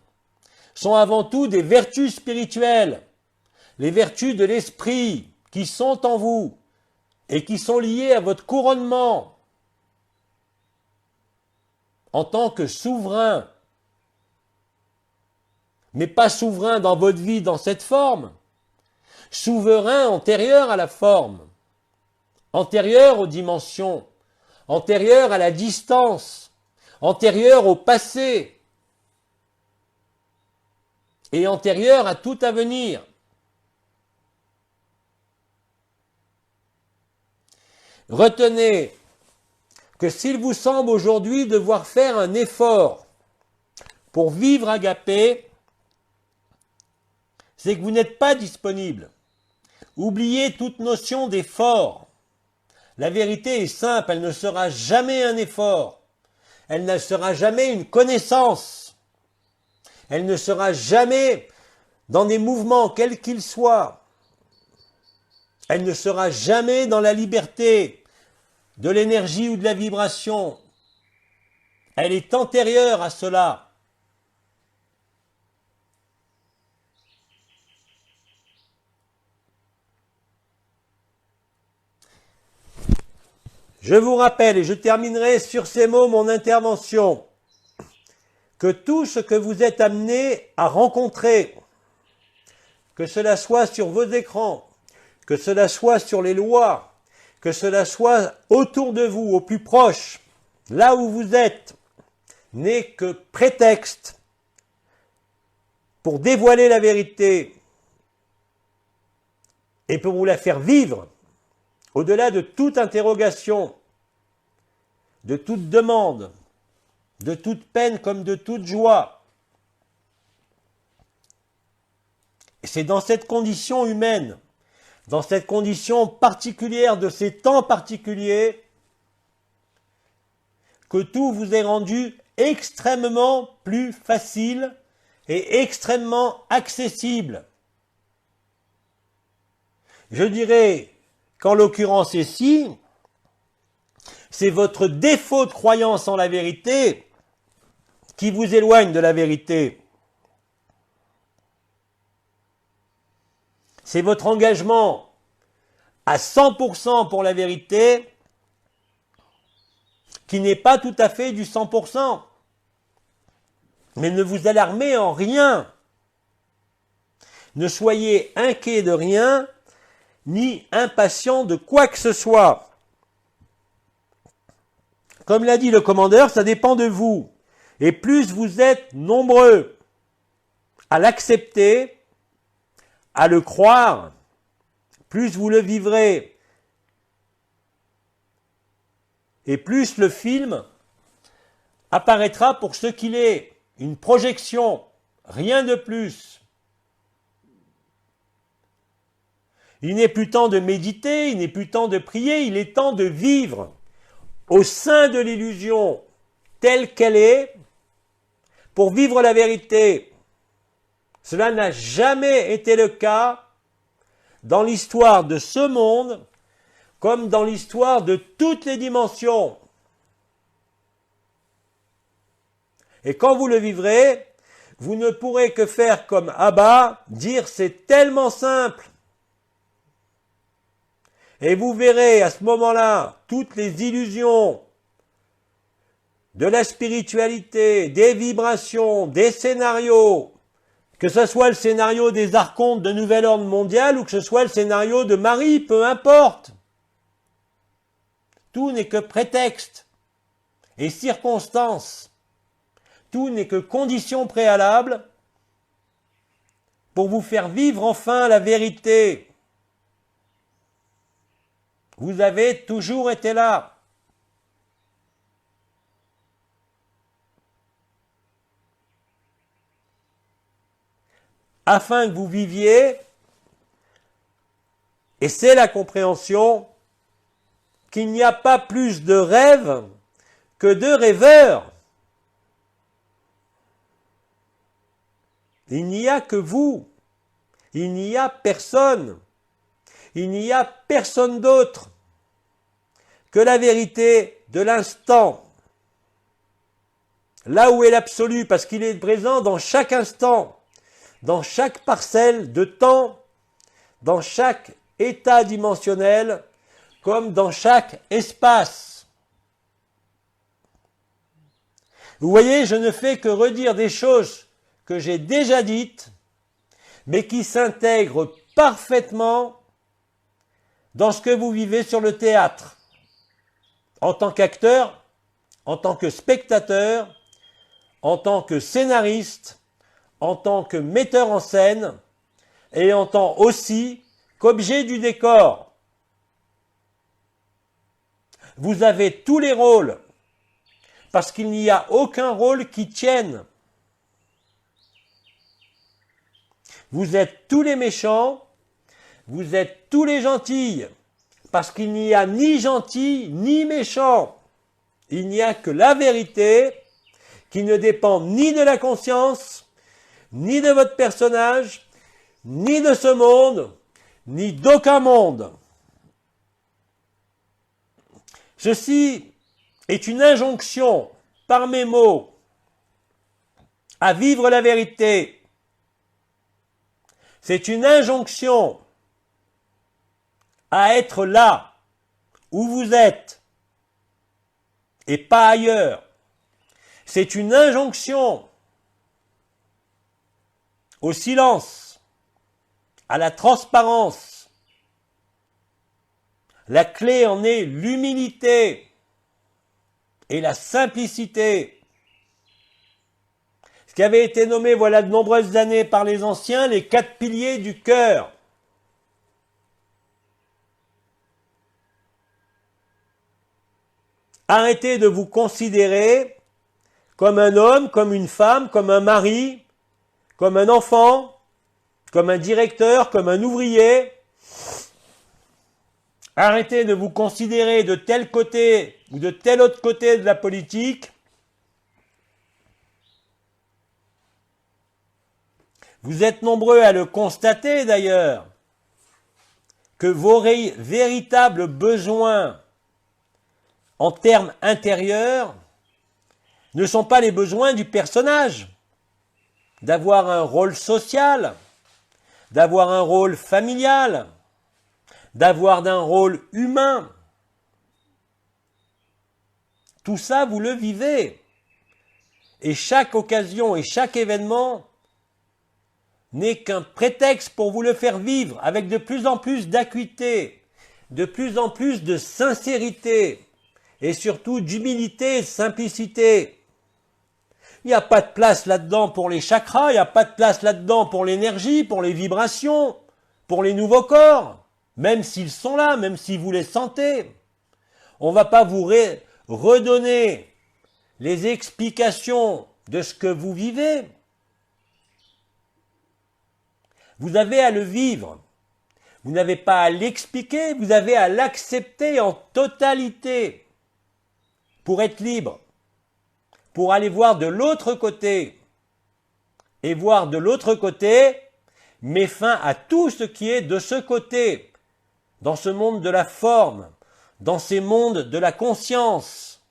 sont avant tout des vertus spirituelles, les vertus de l'esprit qui sont en vous et qui sont liées à votre couronnement en tant que souverain, mais pas souverain dans votre vie dans cette forme, souverain antérieur à la forme, antérieur aux dimensions, antérieur à la distance, antérieur au passé et antérieur à tout avenir. Retenez que s'il vous semble aujourd'hui devoir faire un effort pour vivre agapé, c'est que vous n'êtes pas disponible. Oubliez toute notion d'effort. La vérité est simple, elle ne sera jamais un effort. Elle ne sera jamais une connaissance. Elle ne sera jamais dans des mouvements quels qu'ils soient. Elle ne sera jamais dans la liberté de l'énergie ou de la vibration. Elle est antérieure à cela. Je vous rappelle, et je terminerai sur ces mots mon intervention, que tout ce que vous êtes amené à rencontrer, que cela soit sur vos écrans, que cela soit sur les lois, que cela soit autour de vous, au plus proche, là où vous êtes, n'est que prétexte pour dévoiler la vérité et pour vous la faire vivre, au-delà de toute interrogation, de toute demande, de toute peine comme de toute joie. Et c'est dans cette condition humaine, dans cette condition particulière de ces temps particuliers, que tout vous est rendu extrêmement plus facile et extrêmement accessible. Je dirais qu'en l'occurrence ici, c'est votre défaut de croyance en la vérité qui vous éloigne de la vérité. C'est votre engagement à 100% pour la vérité qui n'est pas tout à fait du 100%. Mais ne vous alarmez en rien. Ne soyez inquiet de rien, ni impatient de quoi que ce soit. Comme l'a dit le commandeur, ça dépend de vous. Et plus vous êtes nombreux à l'accepter, à le croire, plus vous le vivrez. Et plus le film apparaîtra pour ce qu'il est, une projection, rien de plus. Il n'est plus temps de méditer, il n'est plus temps de prier, il est temps de vivre au sein de l'illusion telle qu'elle est, pour vivre la vérité. Cela n'a jamais été le cas dans l'histoire de ce monde, comme dans l'histoire de toutes les dimensions. Et quand vous le vivrez, vous ne pourrez que faire comme Abba, dire c'est tellement simple. Et vous verrez à ce moment-là toutes les illusions de la spiritualité, des vibrations, des scénarios, que ce soit le scénario des archontes de Nouvel Ordre Mondial ou que ce soit le scénario de Marie, peu importe. Tout n'est que prétexte et circonstance. Tout n'est que condition préalable pour vous faire vivre enfin la vérité. Vous avez toujours été là. Afin que vous viviez, et c'est la compréhension, qu'il n'y a pas plus de rêves que de rêveurs. Il n'y a que vous. Il n'y a personne. Il n'y a personne d'autre que la vérité de l'instant. Là où est l'absolu, parce qu'il est présent dans chaque instant, dans chaque parcelle de temps, dans chaque état dimensionnel, comme dans chaque espace. Vous voyez, je ne fais que redire des choses que j'ai déjà dites, mais qui s'intègrent parfaitement dans ce que vous vivez sur le théâtre, en tant qu'acteur, en tant que spectateur, en tant que scénariste, en tant que metteur en scène, et en tant aussi qu'objet du décor. Vous avez tous les rôles, parce qu'il n'y a aucun rôle qui tienne. Vous êtes tous les méchants, vous êtes tous les gentils, parce qu'il n'y a ni gentil ni méchant. Il n'y a que la vérité qui ne dépend ni de la conscience, ni de votre personnage, ni de ce monde, ni d'aucun monde. Ceci est une injonction par mes mots à vivre la vérité. C'est une injonction à être là où vous êtes et pas ailleurs. C'est une injonction au silence, à la transparence. La clé en est l'humilité et la simplicité. Ce qui avait été nommé voilà de nombreuses années par les anciens, les 4 piliers du cœur. Arrêtez de vous considérer comme un homme, comme une femme, comme un mari, comme un enfant, comme un directeur, comme un ouvrier, Arrêtez de vous considérer de tel côté ou de tel autre côté de la politique. Vous êtes nombreux à le constater d'ailleurs, que vos véritables besoins en termes intérieurs ne sont pas les besoins du personnage, d'avoir un rôle social, d'avoir un rôle familial, d'avoir un rôle humain. Tout ça, vous le vivez. Et chaque occasion et chaque événement n'est qu'un prétexte pour vous le faire vivre avec de plus en plus d'acuité, de plus en plus de sincérité et surtout d'humilité et de simplicité. Il n'y a pas de place là-dedans pour les chakras, il n'y a pas de place là-dedans pour l'énergie, pour les vibrations, pour les nouveaux corps, même s'ils sont là, même si vous les sentez. On ne va pas vous redonner les explications de ce que vous vivez. Vous avez à le vivre. Vous n'avez pas à l'expliquer, vous avez à l'accepter en totalité pour être libre, pour aller voir de l'autre côté. Et voir de l'autre côté met fin à tout ce qui est de ce côté, dans ce monde de la forme, dans ces mondes de la conscience.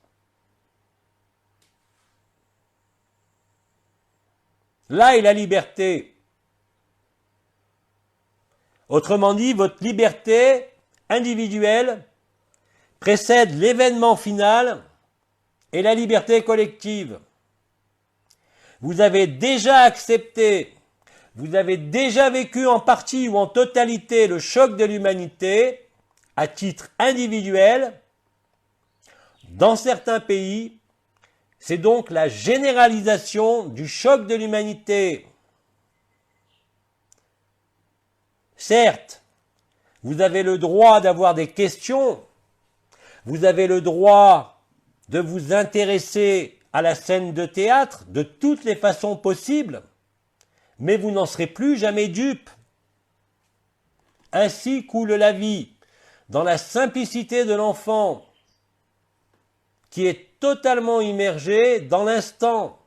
Là est la liberté. Autrement dit, votre liberté individuelle précède l'événement final et la liberté collective. Vous avez déjà accepté, vous avez déjà vécu en partie ou en totalité le choc de l'humanité à titre individuel. Dans certains pays, c'est donc la généralisation du choc de l'humanité. Certes, vous avez le droit d'avoir des questions, vous avez le droit de vous intéresser à la scène de théâtre de toutes les façons possibles, mais vous n'en serez plus jamais dupe. Ainsi coule la vie, dans la simplicité de l'enfant, qui est totalement immergé dans l'instant,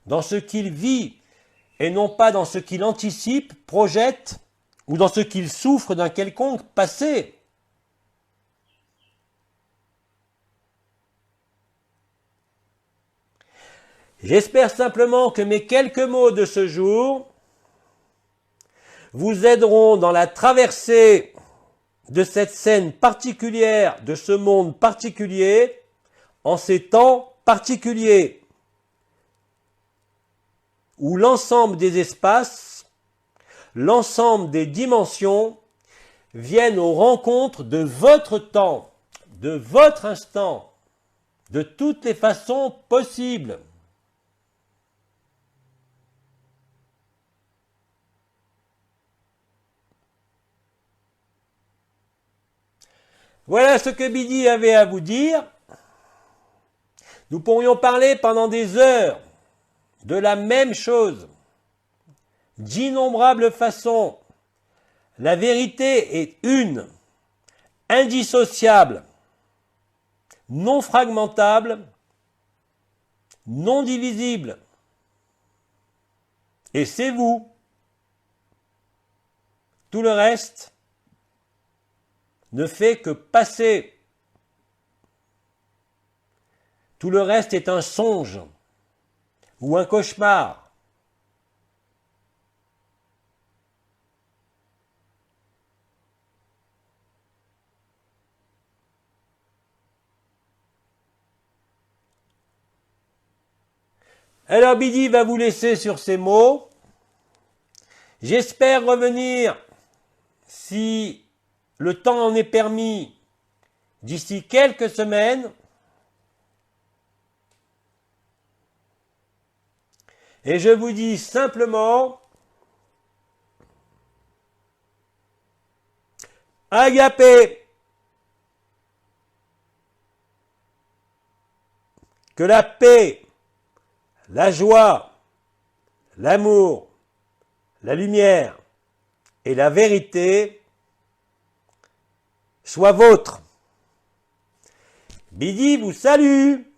dans ce qu'il vit, et non pas dans ce qu'il anticipe, projette, ou dans ce qu'il souffre d'un quelconque passé. J'espère simplement que mes quelques mots de ce jour vous aideront dans la traversée de cette scène particulière, de ce monde particulier, en ces temps particuliers, où l'ensemble des espaces, l'ensemble des dimensions viennent aux rencontres de votre temps, de votre instant, de toutes les façons possibles. Voilà ce que Bidi avait à vous dire. Nous pourrions parler pendant des heures de la même chose, d'innombrables façons. La vérité est une, indissociable, non fragmentable, non divisible. Et c'est vous. Tout le reste ne fait que passer. Tout le reste est un songe ou un cauchemar. Alors Bidi va vous laisser sur ces mots. J'espère revenir, si le temps en est permis, d'ici quelques semaines. Et je vous dis simplement, agapé, que la paix, la joie, l'amour, la lumière et la vérité soit vôtre. Bidi vous salue.